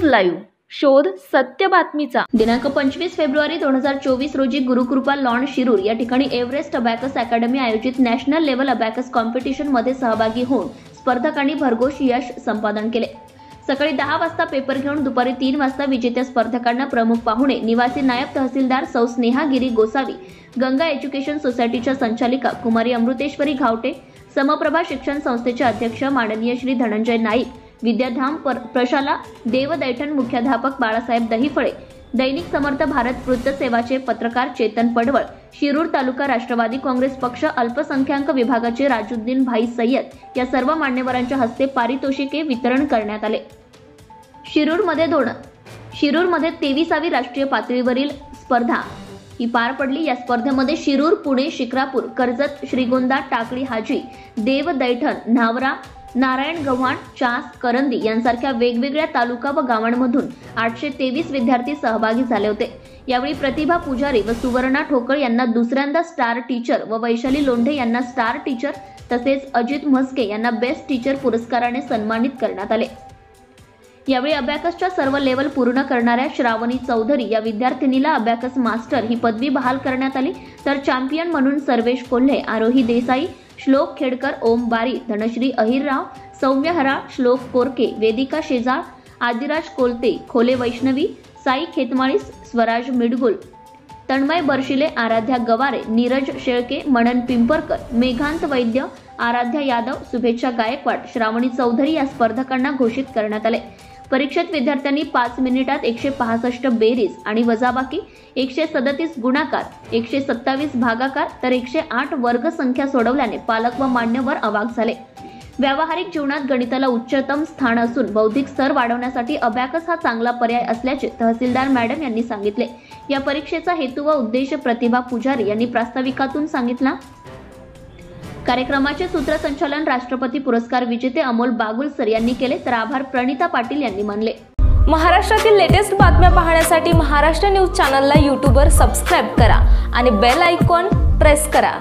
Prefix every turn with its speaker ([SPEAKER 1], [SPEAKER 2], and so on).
[SPEAKER 1] Live शोध सत्य बातमीचा दिनांक 25 फेब्रुवारी 2024 रोजी गुरुकृपा लॉन शिरूर या ठिकाणी एव्हरेस्ट अबॅकस अकॅडमी आयोजित नॅशनल लेव्हल अबॅकस कॉम्पिटिशन मध्ये सहभागी होऊन स्पर्धकांनी भरघोस यश संपादन केले। सकाळी 10 वाजता पेपर घेऊन दुपारी 3 वाजता विजेत्या स्पर्धकांना प्रमुख पाहुणे निवासी नायब तहसीलदार सौ स्नेहागिरी गोसावी, गंगा एज्युकेशन सोसायटीच्या संचालिका कुमारी अमृतेश्वरी घावटे, समप्रभा शिक्षण संस्थेचे अध्यक्ष माननीय श्री धनंजय नाईक, विद्याधाम प्रशाला देवदैठण मुख्याध्यापक बाळासाहेब दहिफळे, दैनिक समर्थ भारत वृत्त सेवाचे पत्रकार चेतन पडवळ, शिरूर तालुका राष्ट्रवादी काँग्रेस पक्ष अल्पसंख्याक विभागाचे राजुद्दीन भाई सय्यद या सर्व मान्यवरांच्या हस्ते पारितोषिके वितरण करण्यात आले। शिरूरमध्ये 23वी राष्ट्रीय पातळीवरील स्पर्धा ही पार पडली। या स्पर्धेमध्ये शिरूर, पुणे, शिक्रापूर, कर्जत, श्रीगोंदा, टाकळी, हाजी, देव दैठण, न्हावरा, नारायण गव्हाण, चास, करंदी यांसारख्या वेगवेगळ्या तालुका व गावांमधून 823 विद्यार्थी सहभागी झाले होते। यावेळी प्रतिभा पुजारी व सुवर्णा ठोकळ यांना दुसऱ्यांदा स्टार टीचर व वैशाली लोंढे यांना स्टार टीचर तसेच अजित म्हस्के यांना बेस्ट टीचर पुरस्काराने सन्मानित करण्यात आले। यावेळी अबॅकसच्या सर्व लेवल पूर्ण करणाऱ्या श्रावणी चौधरी या विद्यार्थिनीला अबॅकस मास्टर ही पदवी बहाल करण्यात आली, तर चॅम्पियन म्हणून सर्वेश कोल्हे, आरोही देसाई, श्लोक खेडकर, ओम बारी, धनश्री अहिरराव, सौम्य हराळ, श्लोक कोरके, वेदिका शेजाळ, आदिराज कोलते, खोले वैष्णवी, साई खेतमाळी, स्वराज मिडगुल, तन्मय बर्शिले, आराध्या गवारे, नीरज शेळके, मनन पिंपरकर, मेघांत वैद्य, आराध्या यादव, शुभेच्छा गायकवाड, श्रावणी चौधरी या स्पर्धकांना घोषित करण्यात आले। परीक्षेत विद्यार्थ्यांनी 5 मिनिटात 165 बेरीज आणि वजाबाकी, 137 गुणाकार, 127 भागाकार तर 108 वर्ग संख्या सोडवल्याने पालक व मान्यवर अवाक झाले। व्यावहारिक जीवनात गणिताला उच्चतम स्थान असून बौद्धिक स्तर वाढवण्यासाठी अबॅकस हा चांगला पर्याय असल्याचे तहसीलदार मॅडम यांनी सांगितले। या परीक्षेचा हेतू व उद्देश प्रतिभा पुजारी यांनी प्रास्ताविकातून सांगितला। कार्यक्रमाचे सूत्रसंचालन राष्ट्रपती पुरस्कार विजेते अमोल बागुलसर यांनी केले, तर आभार प्रणिता पाटील यांनी मानले।
[SPEAKER 2] महाराष्ट्रातील लेटेस्ट बातम्या पाहण्यासाठी महाराष्ट्र न्यूज चॅनलला यूट्यूबवर सबस्क्राइब करा आणि बेल आयकॉन प्रेस करा।